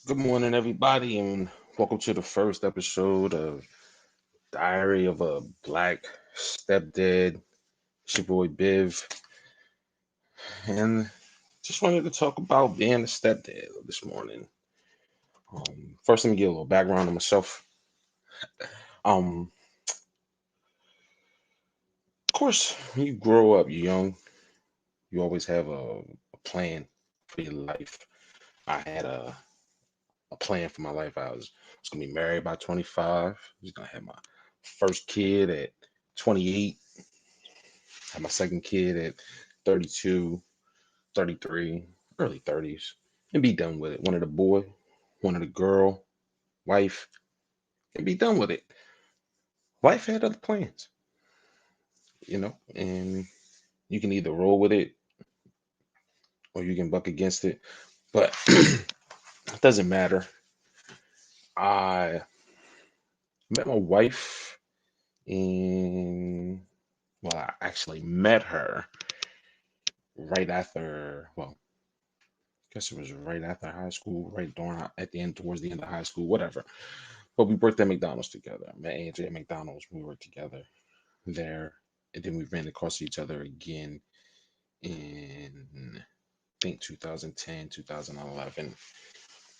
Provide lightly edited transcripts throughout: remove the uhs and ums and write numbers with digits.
Good morning, everybody, and welcome to the first episode of Diary of a Black Stepdad. It's your boy Biv, and just wanted to talk about being a stepdad this morning. First, let me get a little background on myself. Um, of course, when you grow up, you're young, you always have a plan for your life. I had a plan for my life. I was gonna be married by 25. I was gonna have my first kid at 28. Had my second kid at 32, 33, early 30s, and be done with it. Wanted a boy, wanted a girl, wife, and be done with it. Life had other plans, and you can either roll with it or you can buck against it. But it doesn't matter. I met my wife in, well, I actually met her right after, well, I guess it was right after high school, right during, at the end, towards the end of high school, whatever. But we worked at McDonald's together. I met Angie at McDonald's. We worked together there. And then we ran across each other again in, I think, 2010, 2011.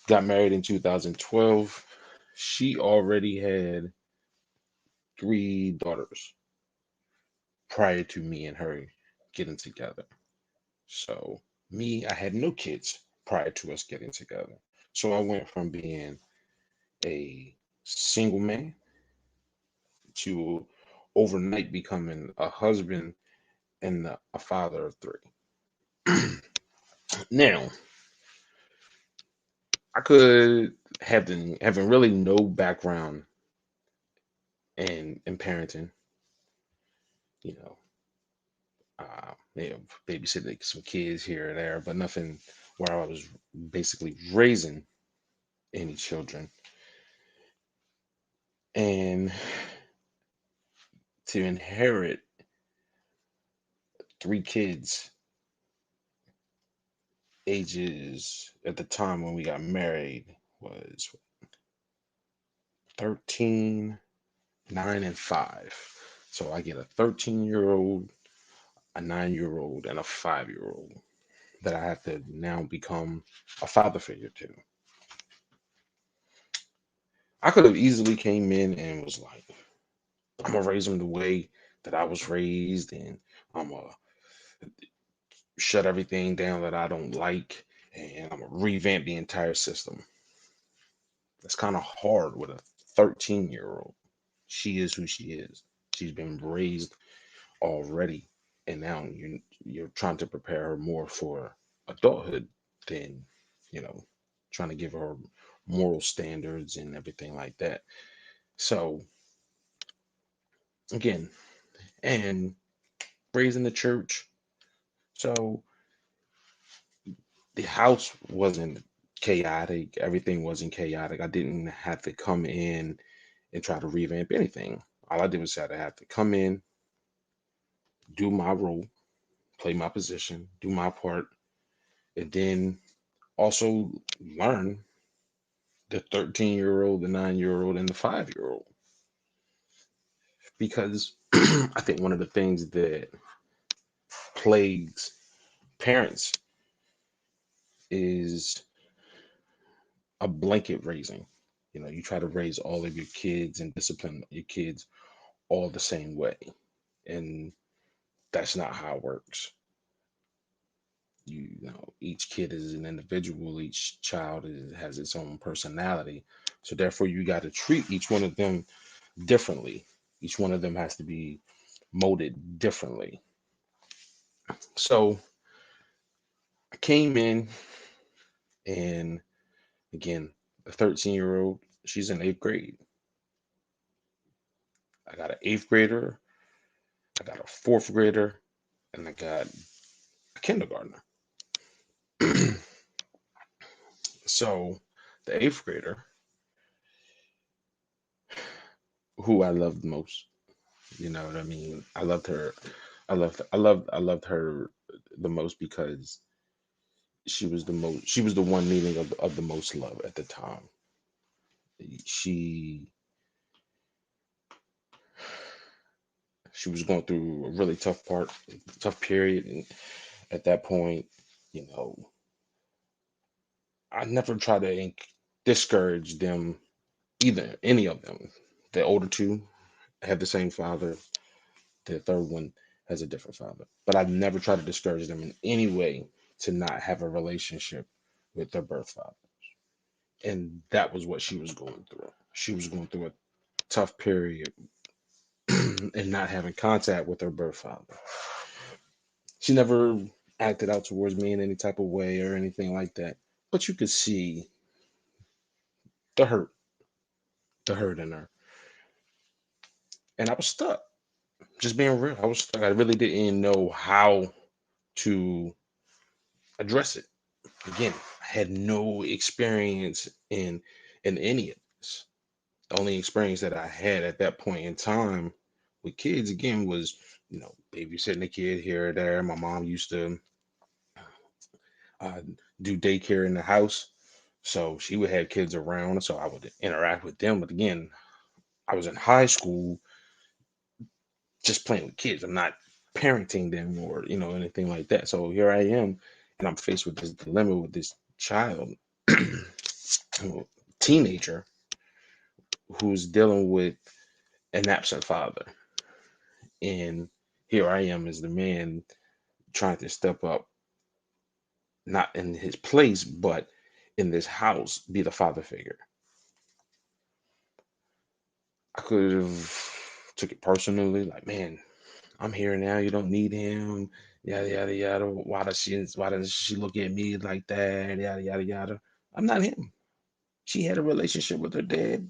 Got married in 2012. She already had three daughters prior to me and her getting together. So, me, I had no kids prior to us getting together. So, I went from being a single man to overnight becoming a husband and a father of three. Now, I could having really no background in parenting, you know, babysitting some kids here or there, but nothing where I was basically raising any children. And to inherit three kids, ages at the time when we got married was 13, 9, and 5. So I get a 13-year-old, a 9-year old, and a 5-year old that I have to now become a father figure to. I could have easily came in and was like, I'm gonna raise them the way that I was raised, and I'm gonna shut everything down that I don't like, and I'm gonna revamp the entire system. That's kind of hard with a 13-year old. She is who she is. She's been raised already, and now you're trying to prepare her more for adulthood than you know trying to give her moral standards and everything like that. So again, and raised in the church, so the house wasn't chaotic. Everything wasn't chaotic. I didn't have to come in and try to revamp anything. All I did was had to have to come in, do my role, play my position, do my part, and then also learn the 13-year old, the 9-year old, and the 5-year old. Because I think one of the things that plagues parents is a blanket raising. You try to raise all of your kids and discipline your kids all the same way. And that's not how it works. Each kid is an individual, each child has its own personality. So therefore, you got to treat each one of them differently. Each one of them has to be molded differently. So I came in, and again, a 13-year old, she's in eighth grade. I got an eighth grader, I got a fourth grader, and I got a kindergartner. So the eighth grader, who I loved most, you know what I mean? I loved her. I loved her the most because She was the one needing of the most love at the time. She she was going through a really tough period, and at that point, you know, I never tried to discourage them, either any of them. The older two had the same father. The third one has a different father. But I've never tried to discourage them in any way to not have a relationship with their birth father. And that was what she was going through. She was going through a tough period and not having contact with her birth father. She never acted out towards me in any type of way or anything like that. But you could see the hurt, the hurt in her. And I was stuck. Just being real, I was stuck. I really didn't know how to address it. Again, I had no experience in any of this. The only experience that I had at that point in time with kids again was, babysitting a kid here or there. My mom used to uh, do daycare in the house, so she would have kids around, so I would interact with them. But again, I was in high school, just playing with kids. I'm not parenting them or anything like that. So here I am, and I'm faced with this dilemma with this child, teenager, who's dealing with an absent father. And here I am as the man trying to step up, not in his place, but in this house, be the father figure. I could have took it personally, like, man, I'm here now. You don't need him. Yada yada yada. Why does she look at me like that? Yada yada yada. I'm not him. She had a relationship with her dad,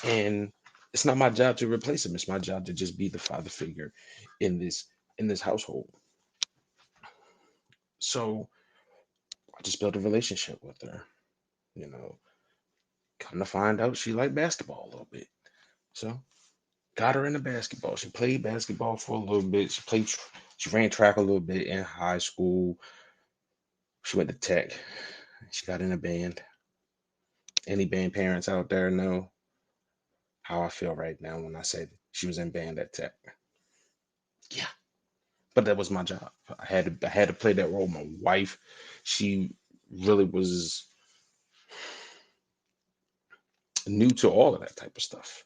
and it's not my job to replace him. It's my job to just be the father figure in this household. So I just built a relationship with her. You know, Come to find out, she liked basketball a little bit. So got her into basketball. She played basketball for a little bit. She ran track a little bit in high school. She went to tech. She got in a band. Any band parents out there know how I feel right now when I say she was in band at tech. Yeah, but that was my job. I had to play that role. My wife, she really was new to all of that type of stuff.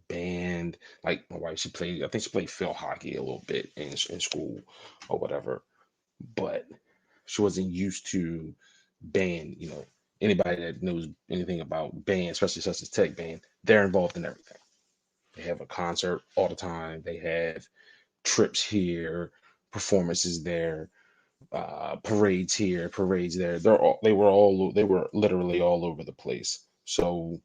Band, like my wife, I think she played field hockey a little bit in school or whatever, but she wasn't used to band. Anybody that knows anything about band, especially such as tech band, they're involved in everything. They have a concert all the time. They have trips here, performances there, parades here, parades there. They were literally all over the place. So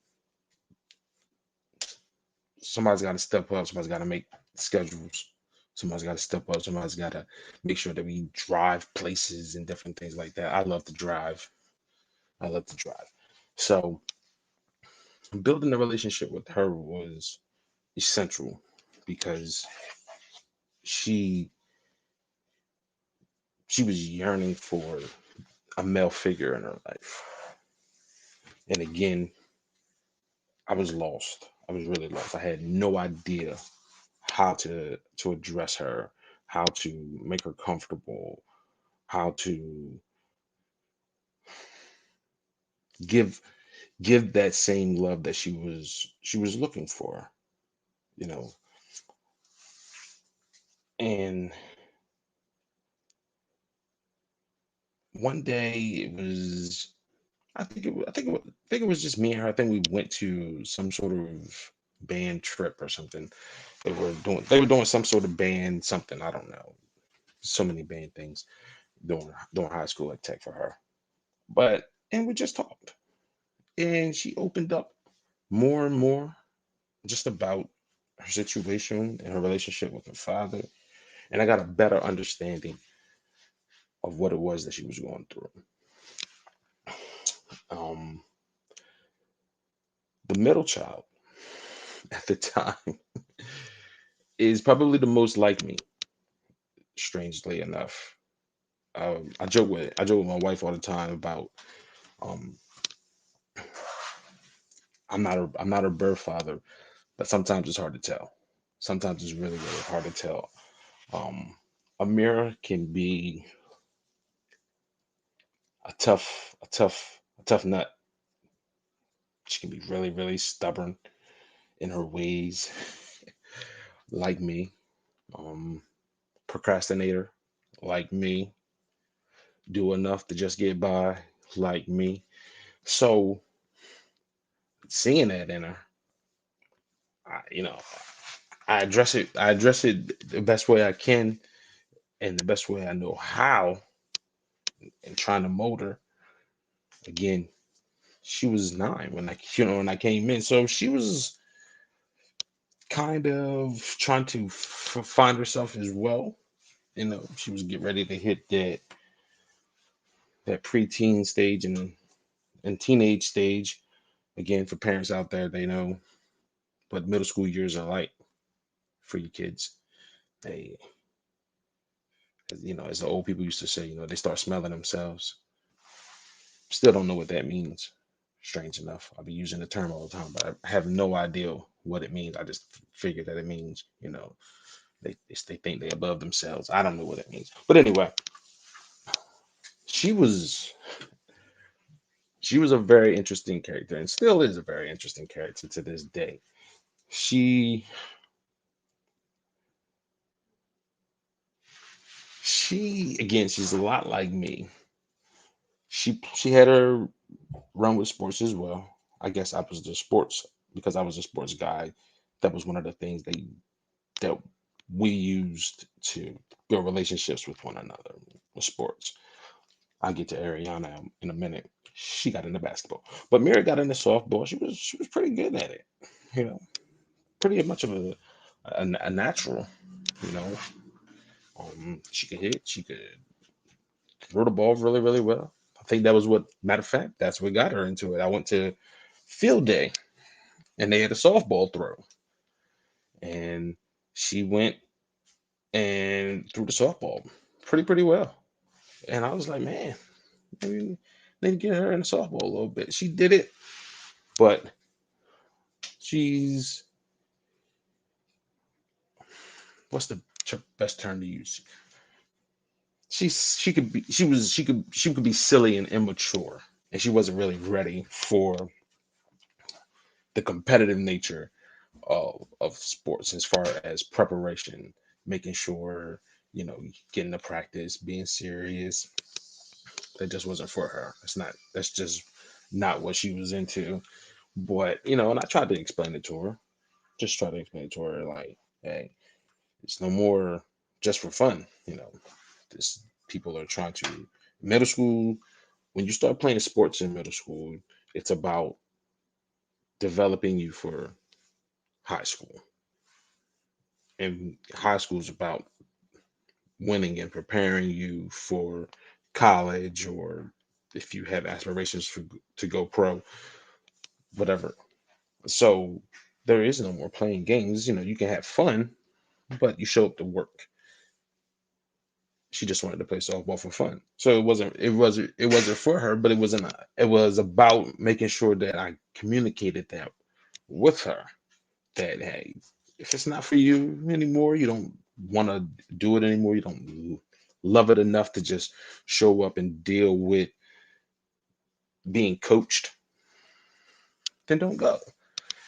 somebody's got to step up. Somebody's got to make schedules. Somebody's got to step up. Somebody's got to make sure that we drive places and different things like that. I love to drive. I love to drive. So building a relationship with her was essential because she she was yearning for a male figure in her life. And again, I was lost. I was really lost. I had no idea how to address her, how to make her comfortable, how to give give that same love that she was looking for, you know. And one day it was I think it was just me and her. I think we went to some sort of band trip or something. They were doing some sort of band something. I don't know. So many band things during high school at Tech for her. And we just talked. And she opened up more and more just about her situation and her relationship with her father. And I got a better understanding of what it was that she was going through. Um, the middle child at the time is probably the most like me, strangely enough. I joke with my wife all the time about um I'm not a birth father, but sometimes it's hard to tell. Sometimes it's really really hard to tell. Um, Amira can be a tough nut. She can be really really stubborn in her ways, like me. Um, Procrastinator, like me. Do enough to just get by, like me. So seeing that in her, I, you know, I address it. I address it the best way I can and the best way I know how, and trying to mold her. Again, she was 9 when I came in, so she was kind of trying to find herself as well. She was getting ready to hit that preteen stage and teenage stage. Again, for parents out there, they know what middle school years are like for your kids. They, as the old people used to say, they start smelling themselves. Still don't know what that means. Strange enough, I'll be using the term all the time, but I have no idea what it means. I just figure that it means, they think they're above themselves. I don't know what it means, but anyway, she was she was a very interesting character, and still is a very interesting character to this day. She she again, she's a lot like me. She had her run with sports as well. I guess I was the sports because I was a sports guy. That was one of the things that we used to build relationships with one another with sports. I'll get to Ariana in a minute. She got into basketball, but Mary got into softball. She was pretty good at it. You know, pretty much of a natural. You know, she could hit. She could throw the ball really really well. I think that was what matter of fact. That's what got her into it. I went to field day and they had a softball throw, and she went and threw the softball pretty well. And I was like, man, maybe need to get her in the softball a little bit. She did it, but she's what's the best term to use? She could be silly and immature, and she wasn't really ready for the competitive nature of sports as far as preparation, making sure getting to practice, being serious. That just wasn't for her. That's just not what she was into. But and I tried to explain it to her. Just try to explain it to her like, hey, it's no more just for fun. This people are trying to middle school. When you start playing sports in middle school, it's about developing you for high school. And high school is about winning and preparing you for college, or if you have aspirations to go pro, whatever. So there is no more playing games. You can have fun, but you show up to work. She just wanted to play softball for fun. So it wasn't for her, but it was about making sure that I communicated that with her, that hey, if it's not for you anymore, you don't want to do it anymore, you don't love it enough to just show up and deal with being coached, then don't go.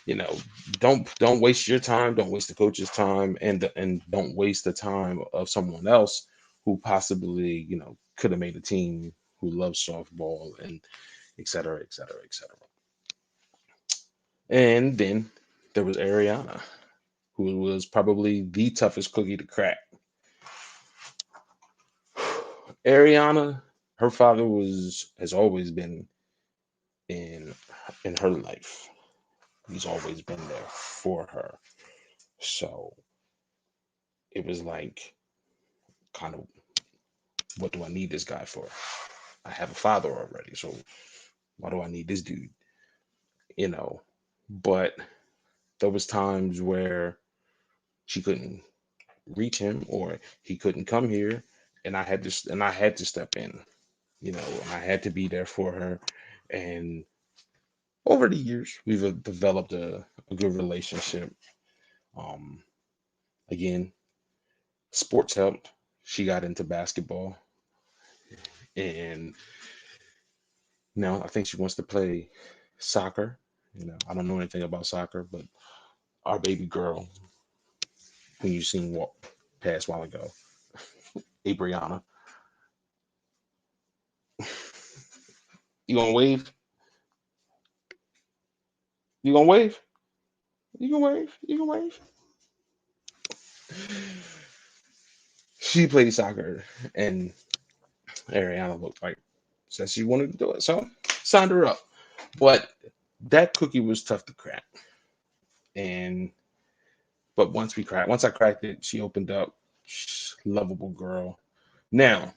You know, don't waste your time, don't waste the coach's time, and don't waste the time of someone else who possibly, could have made a team, who loves softball, and et cetera, et cetera, et cetera. And then there was Ariana, who was probably the toughest cookie to crack. Ariana, her father has always been in in her life. He's always been there for her. So it was like, kind of, what do I need this guy for? I have a father already, so why do I need this dude? You know. But there was times where she couldn't reach him, or he couldn't come here, and I had to step in, and I had to be there for her. And over the years, we've developed a good relationship. Um, Again, sports helped. She got into basketball, and now I think she wants to play soccer. I don't know anything about soccer, but our baby girl, who you seen walk past a while ago, Abriana, you gonna wave? You gonna wave? You gonna wave? You gonna wave? She played soccer, and Ariana looked like said she wanted to do it, so signed her up. But that cookie was tough to crack, and but once I cracked it, she opened up. Lovable girl. Now,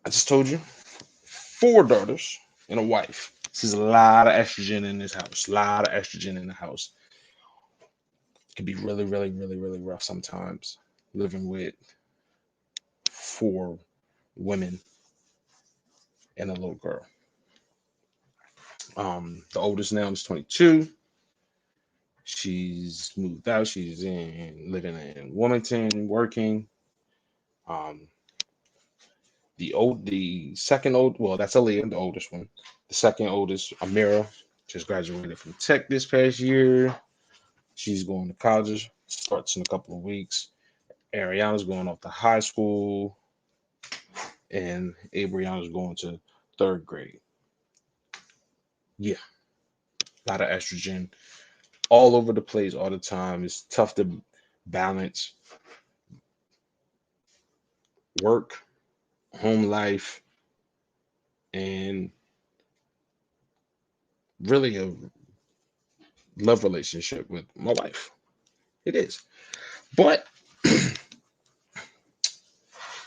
I just told you, four daughters and a wife. This is a lot of estrogen in this house. A lot of estrogen in the house. It can be really, really, really, really rough sometimes living with four women and a little girl. The oldest now is 22. She's moved out. She's in living in Wilmington, working. Um, the second old, well, that's Aaliyah, the oldest one. The second oldest, Amira, just graduated from Tech this past year. She's going to college, starts in a couple of weeks. Ariana's going off to high school, and Abriana's going to third grade. Yeah, a lot of estrogen all over the place all the time. It's tough to balance work, home life, and really a love relationship with my wife. It is. But the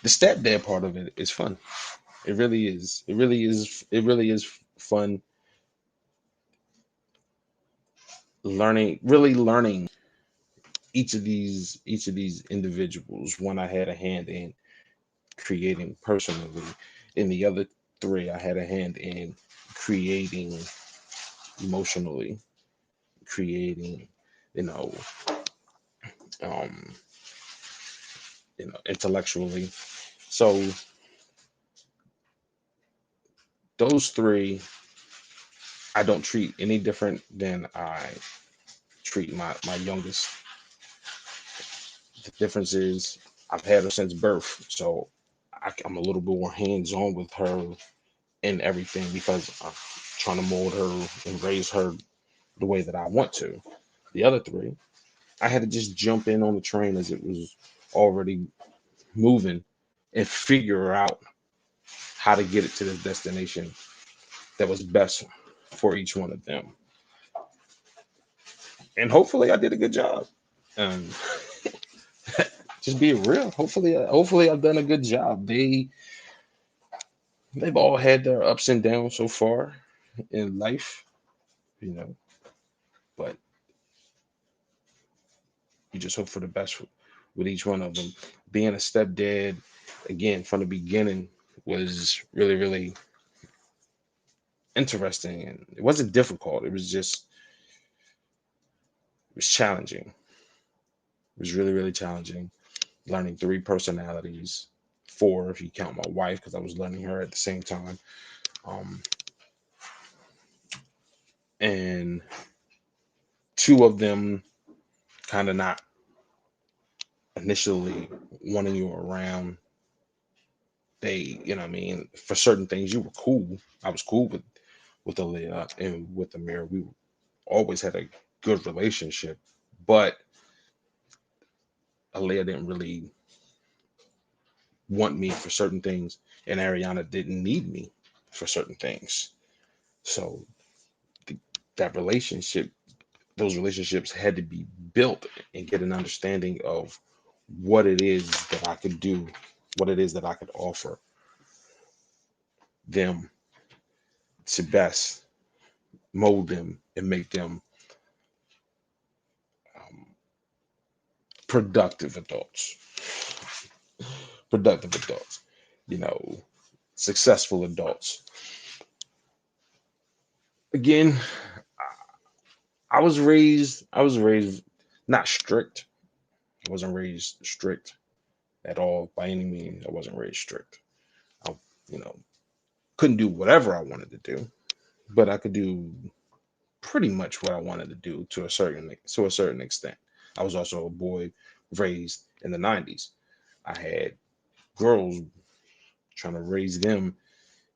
stepdad part of it is fun. It really is. It really is. It really is fun really learning each of these individuals. One I had a hand in creating personally, and the other three I had a hand in creating emotionally, creating, you know, um, intellectually. So those three I don't treat any different than I treat my youngest. The difference is I've had her since birth, so I'm a little bit more hands on with her and everything because I'm trying to mold her and raise her the way that I want to. The other three, I had to just jump in on the train as it was already moving and figure out how to get it to the destination that was best for each one of them. And hopefully I did a good job. Um, just being real. Hopefully I've done a good job. They've all had their ups and downs so far in life, you know, but you just hope for the best with each one of them. Being a stepdad, again, from the beginning was really, really interesting. And it wasn't difficult. It was challenging. It was really, really challenging. Learning three personalities, four if you count my wife, because I was learning her at the same time. Um, and two of them kind of not initially wanting you around. They, what I mean, for certain things you were cool. I was cool with Aaliyah and with Amir. We always had a good relationship, but Aaliyah didn't really want me for certain things, and Ariana didn't need me for certain things. So the, that relationship, those relationships had to be built and get an understanding of what it is that I could do, what it is that I could offer them to best mold them and make them um, productive adults, productive adults, you know, successful adults. Again, I was raised not strict. I wasn't raised strict at all by any means. I wasn't raised strict. I, you know, couldn't do whatever I wanted to do, but I could do pretty much what I wanted to do to a certain extent. I was also a boy raised in the 90s. I had girls trying to raise them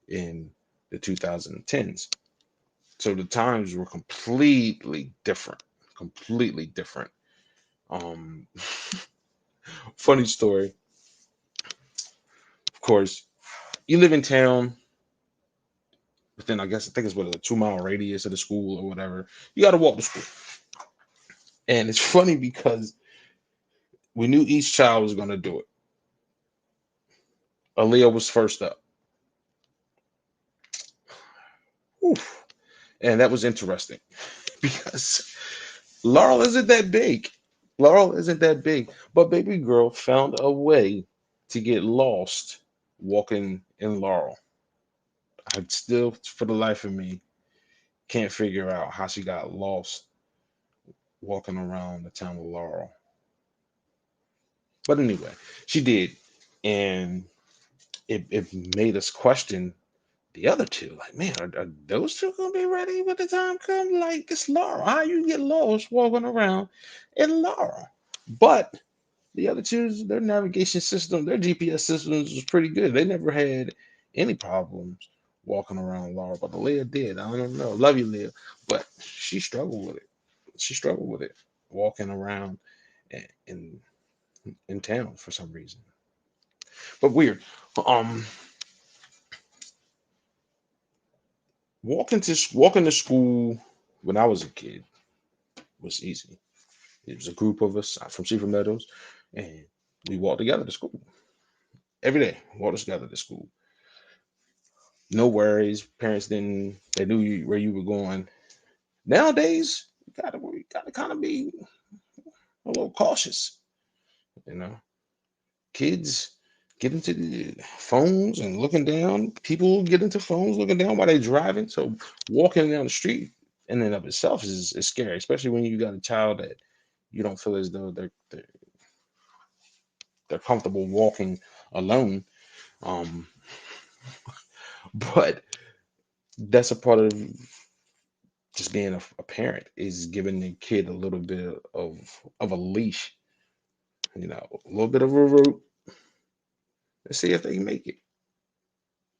in the 2010s. So the times were completely different, completely different. Um, Funny story, of course, you live in town within, I think it's what a 2 mile radius of the school or whatever. You got to walk to school. And it's funny because we knew each child was going to do it. Aaliyah was first up. Oof. And that was interesting because Laurel isn't that big. Laurel isn't that big. But baby girl found a way to get lost walking in Laurel. I still, for the life of me, can't figure out how she got lost walking around the town of Laurel. But anyway, she did. And it made us question the other two. Like, man, are those two gonna be ready when the time comes? Like, it's Laurel. How you get lost walking around in Laurel? But the other two, their navigation system, their GPS systems was pretty good. They never had any problems walking around Laurel. But Leah did. I don't know. Love you, Leah. But she struggled with it. She struggled with it walking around in in town for some reason. But weird. Um, walking to school when I was a kid was easy. It was a group of us from Seaford Meadows, and we walked together to school every day. Walked together to school. No worries. Parents didn't. They knew where you were going. Nowadays, you gotta kind of be a little cautious. You know, kids get into the phones and looking down. People get into phones looking down while they're driving. So walking down the street in and of itself is scary, especially when you got a child that you don't feel as though they're comfortable walking alone. Um, but that's a part of just being a parent is giving the kid a little bit of a leash, a little bit of a route. Let's see if they can make it.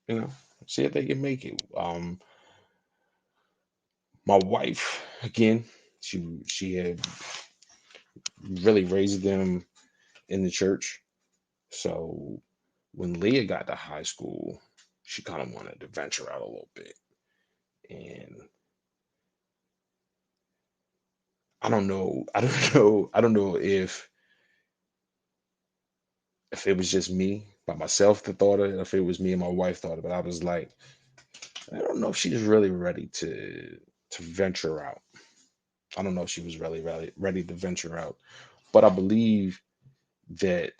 You know, see if they can make it. My wife again, she had really raised them in the church. So when Leah got to high school, she kind of wanted to venture out a little bit. And I don't know, I don't know if it was just me by myself that thought it, or if it was me and my wife thought it, but I was like, I don't know if she's really ready to venture out. I don't know if she was really ready to venture out, but I believe that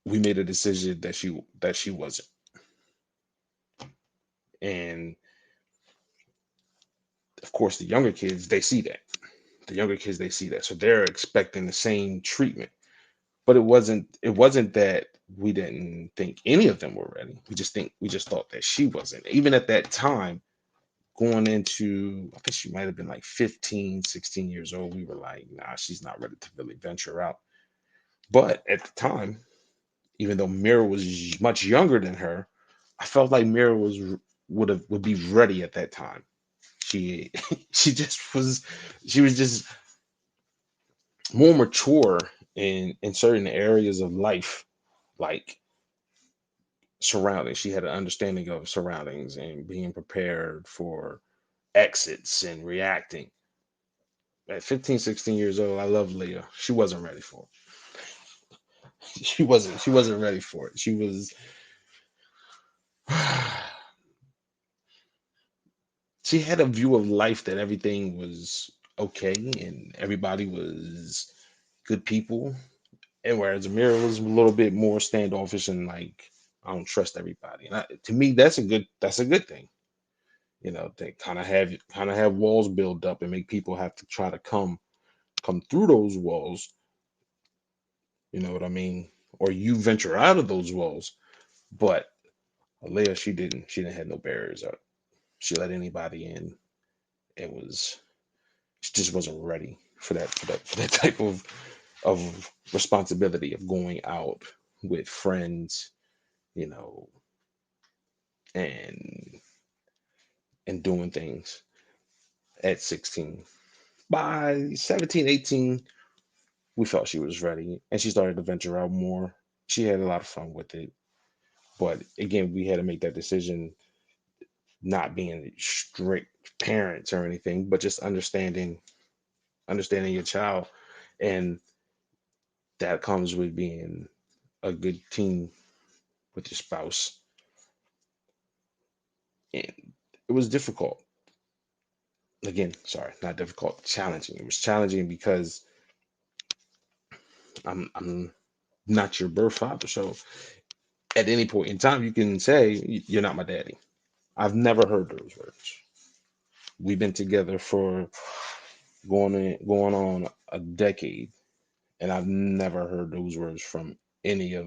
we made a decision that she wasn't. And of course, the younger kids they see that. The younger kids they see that, so they're expecting the same treatment. But it wasn't that we didn't think any of them were ready. We just thought that she wasn't. Even at that time, going into, I think she might have been like 15, 16 years old, we were like, nah, she's not ready to really venture out. But at the time, even though Mira was much younger than her, I felt like Mira would be ready at that time. She she just was she was just more mature in certain areas of life, like surroundings. She had an understanding of surroundings and being prepared for exits and reacting. At 15, 16 years old, I love Leah. She wasn't ready for it. She wasn't ready for it. She was she had a view of life that everything was okay and everybody was good people, and whereas Amira was a little bit more standoffish and like I don't trust everybody. And to me, that's a good thing. You know, they kind of have walls build up and make people have to try to come through those walls. You know what I mean? Or you venture out of those walls. But Alea, she didn't have no barriers up. She let anybody in. It was she just wasn't ready for that type of responsibility of going out with friends, you know, and doing things at 16. By 17, 18, we felt she was ready and she started to venture out more. She had a lot of fun with it. But again, we had to make that decision, not being strict parents or anything, but just understanding your child. And that comes with being a good team with your spouse. And it was difficult. Again, sorry, not difficult, challenging. It was challenging because I'm not your birth father. So at any point in time, you can say you're not my daddy. I've never heard those words. We've been together for going on a decade, and I've never heard those words from any of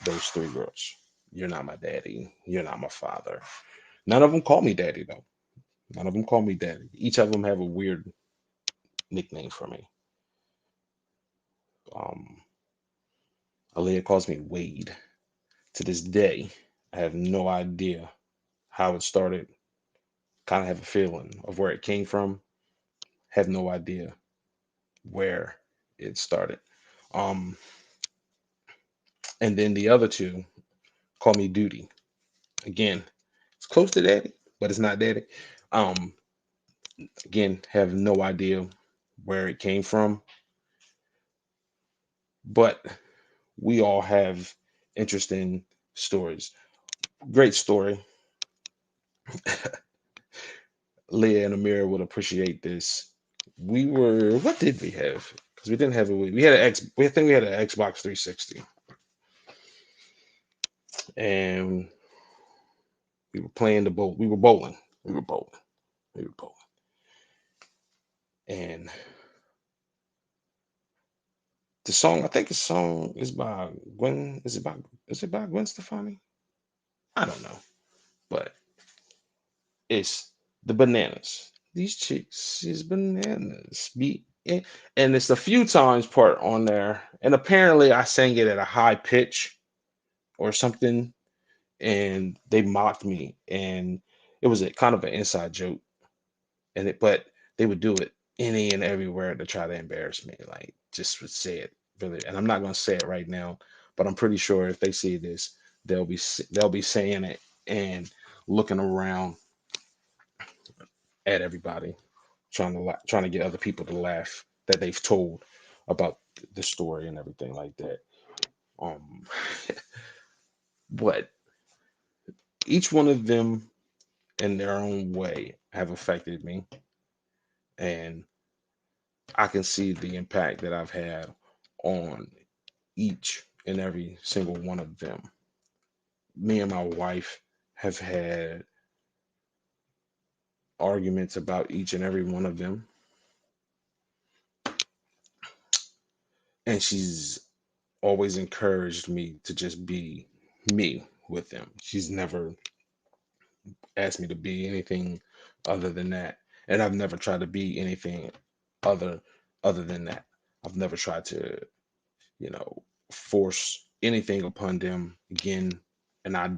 those three girls. You're not my daddy. You're not my father. None of them call me daddy though. None of them call me daddy. Each of them have a weird nickname for me. Um, Aaliyah calls me Wade. To this day, I have no idea how it started. Kind of have a feeling of where it came from. Have no idea where it started. Um, and then the other two call me Duty. Again, it's close to daddy, but it's not daddy. Um, again, have no idea where it came from, but we all have interesting stories. Great story. Leah and Amira would appreciate this. We were, what did we have? Because we didn't have a, we had an X, we think we had an Xbox 360, and we were playing the bowl. We were bowling. We were bowling. We were bowling. And the song, I think the song is by Gwen. Is it by Gwen Stefani? I don't know, but it's the bananas. These chicks is bananas. And it's a few times part on there. And apparently I sang it at a high pitch or something, and they mocked me. And it was a kind of an inside joke. But they would do it any and everywhere to try to embarrass me. Like just would say it really. And I'm not gonna say it right now, but I'm pretty sure if they see this, they'll be saying it and looking around at everybody, trying to get other people to laugh that they've told about the story and everything like that. Um, but each one of them, in their own way, have affected me, and I can see the impact that I've had on each and every single one of them. Me and my wife have had arguments about each and every one of them, and she's always encouraged me to just be me with them. She's never asked me to be anything other than that, and I've never tried to be anything other than that. I've never tried to, you know, force anything upon them again, and I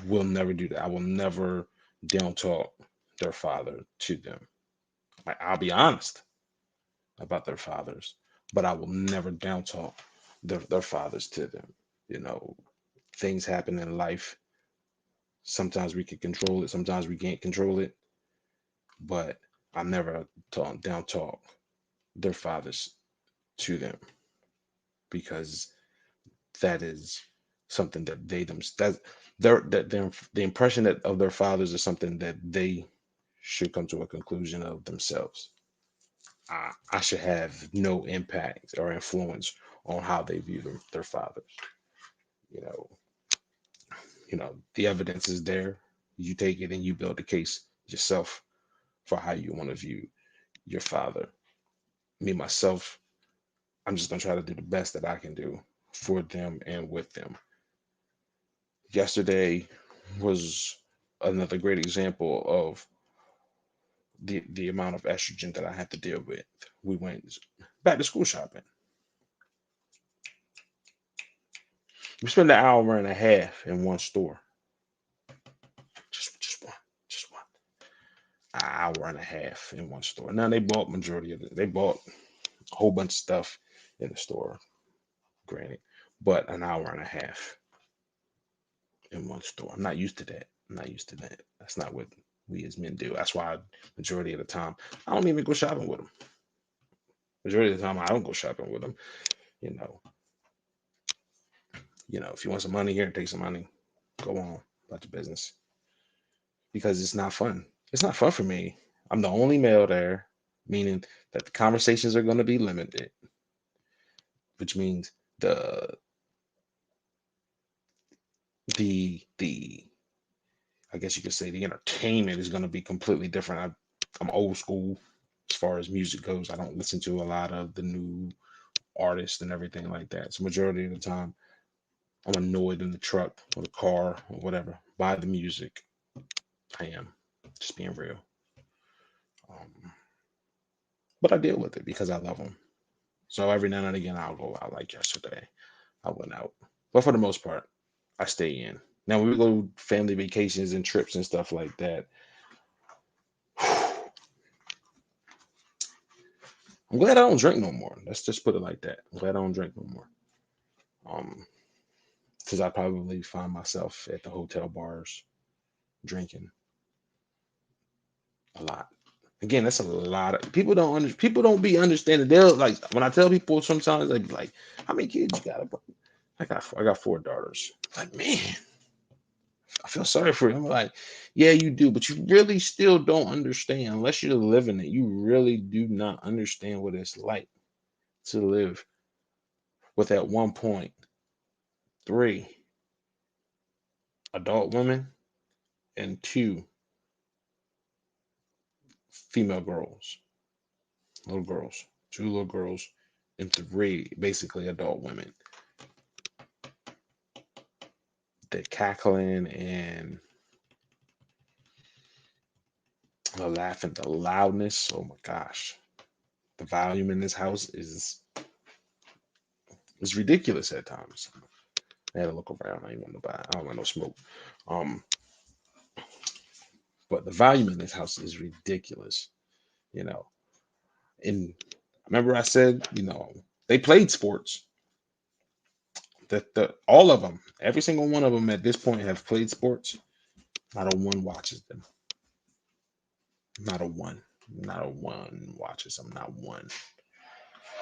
will never do that. I will never down talk their father to them. I'll be honest about their fathers, but I will never down talk their fathers to them. You know, things happen in life. Sometimes we can control it, sometimes we can't control it, but I never down talk their fathers to them because that is something that they them that the impression that of their fathers is something that they should come to a conclusion of themselves. I should have no impact or influence on how they view their fathers. You know, the evidence is there. You take it and you build a case yourself for how you want to view your father. Me myself, I'm just gonna try to do the best that I can do for them and with them. Yesterday was another great example of the amount of estrogen that I had to deal with. We went back to school shopping. We spent an hour and a half in one store. Just one. Just one. An hour and a half in one store. Now they bought majority of it. They bought a whole bunch of stuff in the store, granted, but an hour and a half in one store. I'm not used to that. I'm not used to that. That's not what we as men do. That's why majority of the time I don't even go shopping with them. Majority of the time I don't go shopping with them. You know, if you want some money here, take some money. Go on about the business because it's not fun. It's not fun for me. I'm the only male there, meaning that the conversations are going to be limited, which means the I guess you could say the entertainment is going to be completely different. I'm old school as far as music goes. I don't listen to a lot of the new artists and everything like that. So majority of the time, I'm annoyed in the truck or the car or whatever by the music. I am just being real. Um, but I deal with it because I love them. So every now and again, I'll go out. Like yesterday, I went out, but for the most part, I stay in. Now when we go family vacations and trips and stuff like that, I'm glad I don't drink no more. Let's just put it like that. I'm glad I don't drink no more. Um, because I probably find myself at the hotel bars drinking a lot. Again, that's a lot of people don't be understanding. They'll like when I tell people sometimes they be like, "How many kids you got?" I got four daughters. Like, man, I feel sorry for him. Like, yeah, you do, but you really still don't understand unless you're living it. You really do not understand what it's like to live with at one point three adult women and two female girls, little girls, two little girls, and three basically adult women. The cackling and the laughing, the loudness. Oh my gosh, the volume in this house is ridiculous at times. I had to look around. I ain't want to buy. I don't want no smoke. Um, but the volume in this house is ridiculous. You know, and remember I said, they played sports. The all of them, every single one of them at this point have played sports. Not a one watches them. Not a one. Not a one watches them. Not one.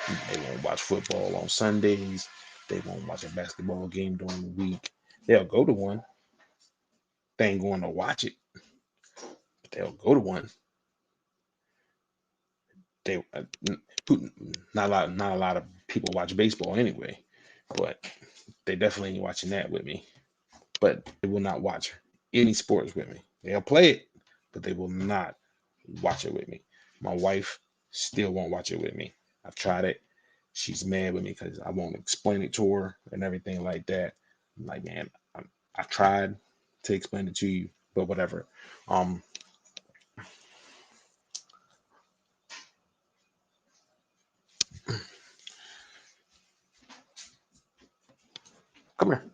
They won't watch football on Sundays. They won't watch a basketball game during the week. They'll go to one. They ain't going to watch it, but they'll go to one. They not a lot of people watch baseball anyway, but they definitely ain't watching that with me. But they will not watch any sports with me. They'll play it, but they will not watch it with me. My wife still won't watch it with me. I've tried it. She's mad with me because I won't explain it to her and everything like that. I'm like, man, I tried to explain it to you, but whatever. Um, come here.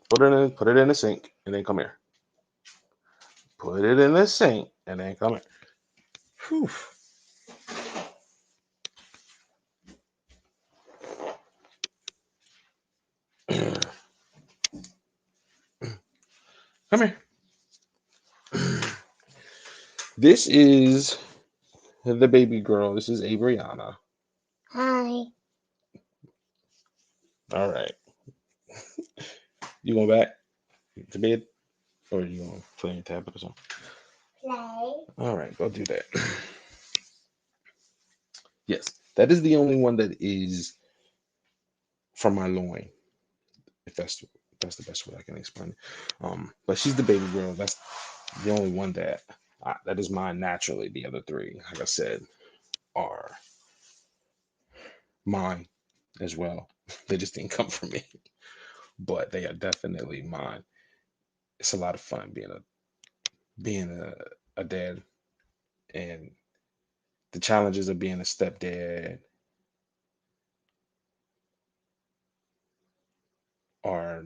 Put it in the sink, and then come here. Put it in the sink, and then come here. Whew. Come here. This is the baby girl. This is Abriana. Hi. All right. You going back to bed? Or you going to play your tablet or something? Play. All right, go do that. Yes, that is the only one that is from my loin, if that's the best way I can explain it. But she's the baby girl. That's the only one that is mine naturally. The other three, like I said, are mine as well. They just didn't come from me, but they are definitely mine. It's a lot of fun being a dad, and the challenges of being a stepdad are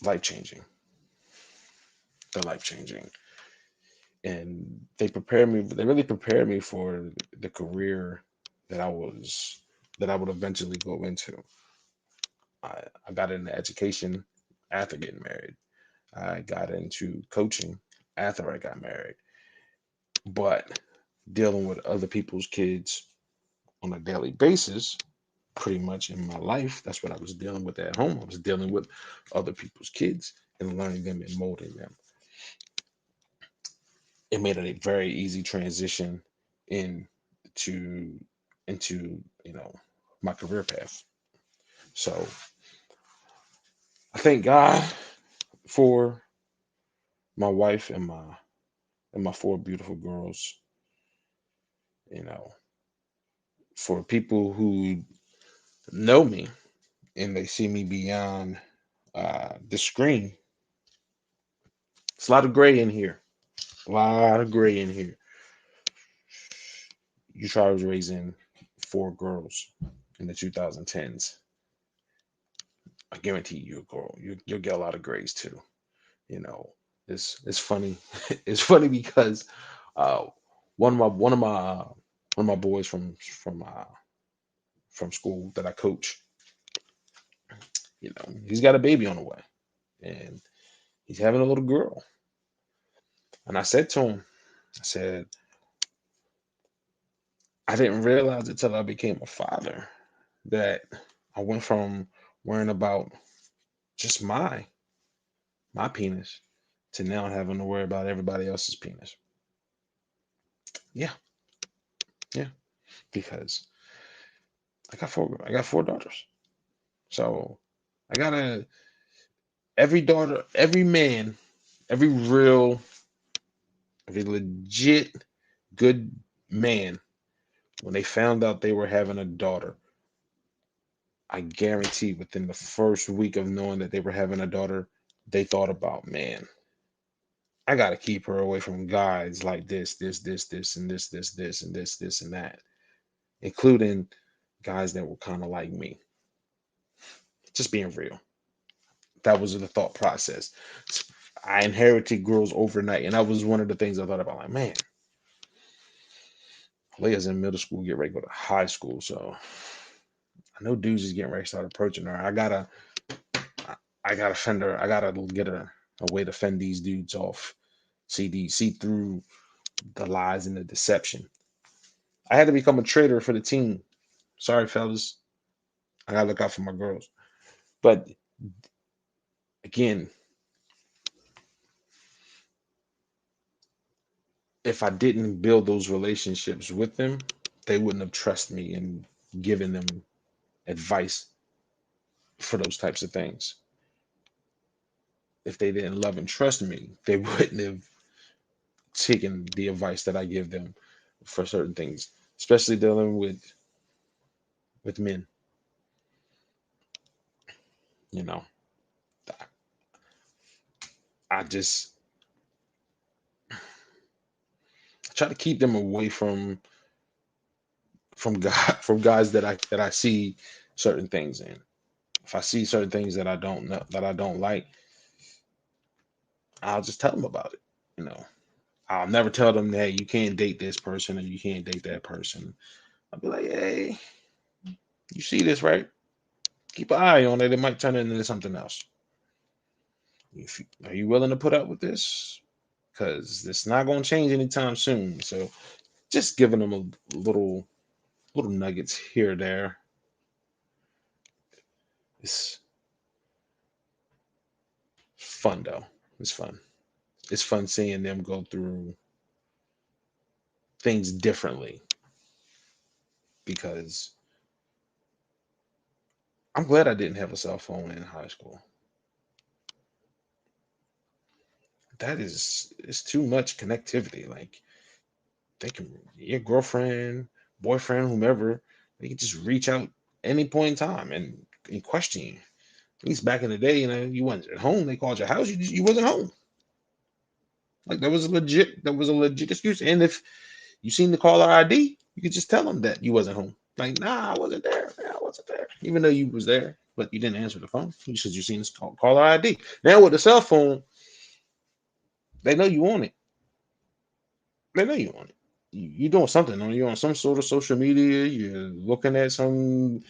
life changing. They're life changing, and they prepare me. They really prepared me for the career that I was that I would eventually go into. I got into education after getting married. I got into coaching after I got married. But dealing with other people's kids on a daily basis, pretty much in my life, that's what I was dealing with at home. I was dealing with other people's kids and learning them and molding them. It made it a very easy transition into into my career path. So I thank God for my wife and my four beautiful girls. You know, for people who know me and they see me beyond the screen, it's a lot of gray in here. A lot of gray in here. You try raising four girls in the 2010s. I guarantee you, girl, you'll get a lot of grays too. You know, it's funny. It's funny because uh, one of my boys from school that I coach, he's got a baby on the way, and he's having a little girl. And I said to him, I said, I didn't realize it till I became a father that I went from worrying about just my penis to now having to worry about everybody else's penis. Yeah, yeah, because I got four daughters. So I gotta every daughter, every man, every real, every legit good man, when they found out they were having a daughter, I guarantee within the first week of knowing that they were having a daughter, they thought about, man, I gotta keep her away from guys like this, and this, and this, and that, including guys that were kind of like me. Just being real. That was the thought process. I inherited girls overnight, and that was one of the things I thought about. Like, man, Leia's in middle school, get ready to go to high school, so I know dudes is getting ready to start approaching her. I gotta fend her. I gotta get a way to fend these dudes off. See through the lies and the deception. I had to become a traitor for the team. Sorry, fellas. I gotta look out for my girls. But again, if I didn't build those relationships with them, they wouldn't have trusted me and given them advice for those types of things. If they didn't love and trust me, they wouldn't have taken the advice that I give them for certain things, especially dealing with men. You know, I just try to keep them away from God from guys that I see certain things in. If I see certain things that I don't know that I don't like, I'll just tell them about it. You know, I'll never tell them that you can't date this person and you can't date that person. I'll be like, hey, you see this, right? Keep an eye on it. It might turn into something else. Are you willing to put up with this? Because it's not going to change anytime soon. So just giving them a little nuggets here or there. It's fun though. It's fun. It's fun seeing them go through. things differently, because I'm glad I didn't have a cell phone in high school. That is, it's too much connectivity. Like, they can, your girlfriend, boyfriend, whomever, they can just reach out any point in time and question you. At least back in the day, you wasn't at home. They called your house. You wasn't home. Like, that was a legit excuse. And if you seen the caller ID, you could just tell them that you wasn't home. Like, nah, I wasn't there. Yeah, I wasn't there. Even though you was there, but you didn't answer the phone. You said you seen this caller ID. Now with the cell phone, they know you on it. They know you on it. You doing something on you on some sort of social media. You're looking at some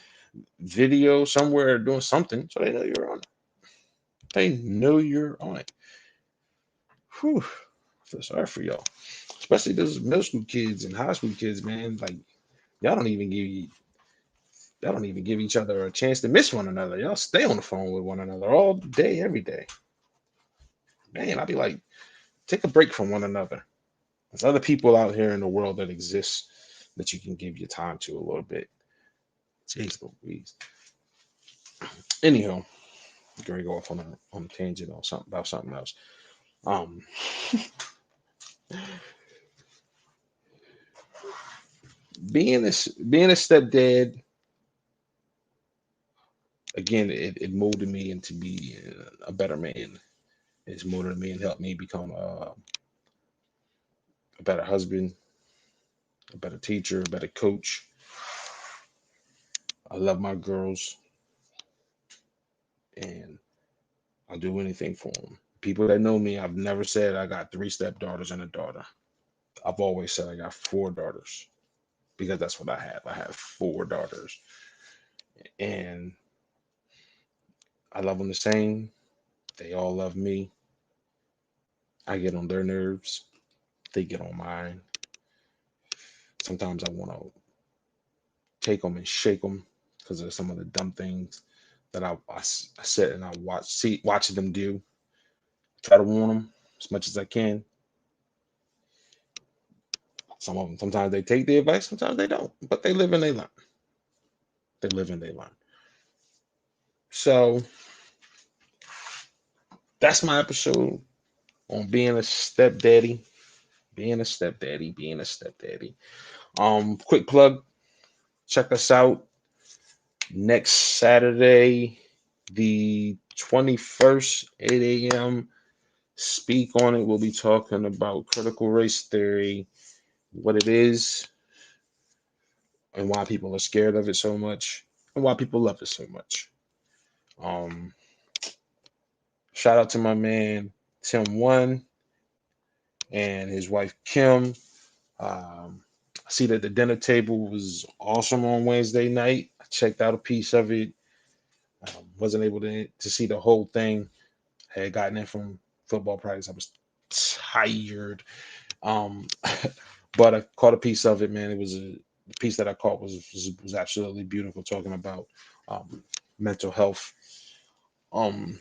video somewhere doing something, so they know you're on it. They know you're on it. Whew. I feel sorry for y'all, especially those middle school kids and high school kids, man. Like, y'all don't even give you y'all don't even give each other a chance to miss one another. Y'all stay on the phone with one another all day, every day. Man, I'd be like, take a break from one another. There's other people out here in the world that exist that you can give your time to a little bit. Jeez Louise. Anyhow, I'm gonna go off on a tangent on something about something else. Um, being a stepdad, again, it molded me into be a better man. It's molded me and helped me become a better husband, a better teacher, a better coach. I love my girls, and I'll do anything for them. People that know me, I've never said I got three stepdaughters and a daughter. I've always said I got four daughters, because that's what I have. I have four daughters, and I love them the same. They all love me. I get on their nerves. They get on mine. Sometimes I want to take them and shake them because of some of the dumb things that I sit and I watch them do. Try to warn them as much as I can. Some of them, sometimes they take the advice, sometimes they don't, but they live and they learn. They live and they learn. So that's my episode on being a stepdaddy, being a stepdaddy, being a stepdaddy. Quick plug. Check us out next Saturday, the 21st, 8 a.m. Speak on it. We'll be talking about critical race theory, what it is, and why people are scared of it so much, and why people love it so much. Um, Shout out to my man Tim One and his wife Kim. I see that the dinner table was awesome on Wednesday night. I checked out a piece of it. Wasn't able to see the whole thing. Had gotten in from football practice. I was tired. Um, but I caught a piece of it, man. It was the piece that I caught was absolutely beautiful, talking about mental health. Um,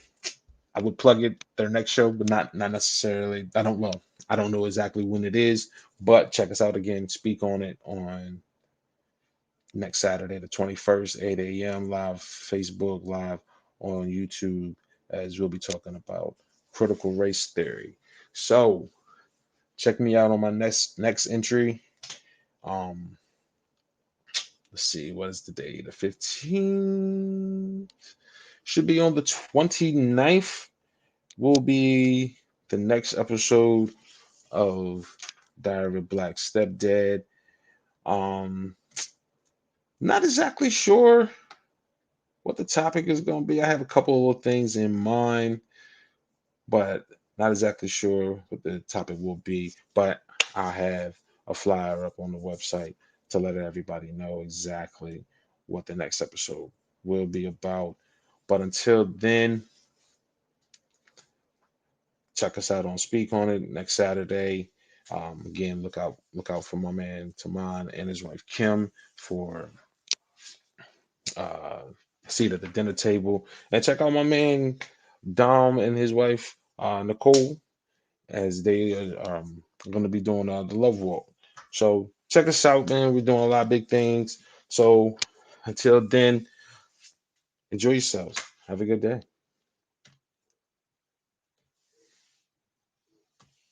I would plug it their next show, but not necessarily. I don't know exactly when it is, but check us out again. Speak on it on next Saturday, the 21st, 8 a.m. live Facebook, live on YouTube, as we'll be talking about critical race theory. So check me out on my next entry. Um, let's see, what is the day? The 15th should be on the 29th. Will be the next episode of Diary of a Black Stepdad. Um, Not exactly sure what the topic is going to be. I have a couple of things in mind, but not exactly sure what the topic will be. But I have a flyer up on the website to let everybody know exactly what the next episode will be about. But until then, check us out on Speak on It next Saturday. Again, look out for my man Taman and his wife Kim for uh, seat at the dinner table, and check out my man Dom and his wife Nicole, as they are going to be doing the Love Walk. So check us out, man. We're doing a lot of big things. So until then, enjoy yourselves. Have a good day.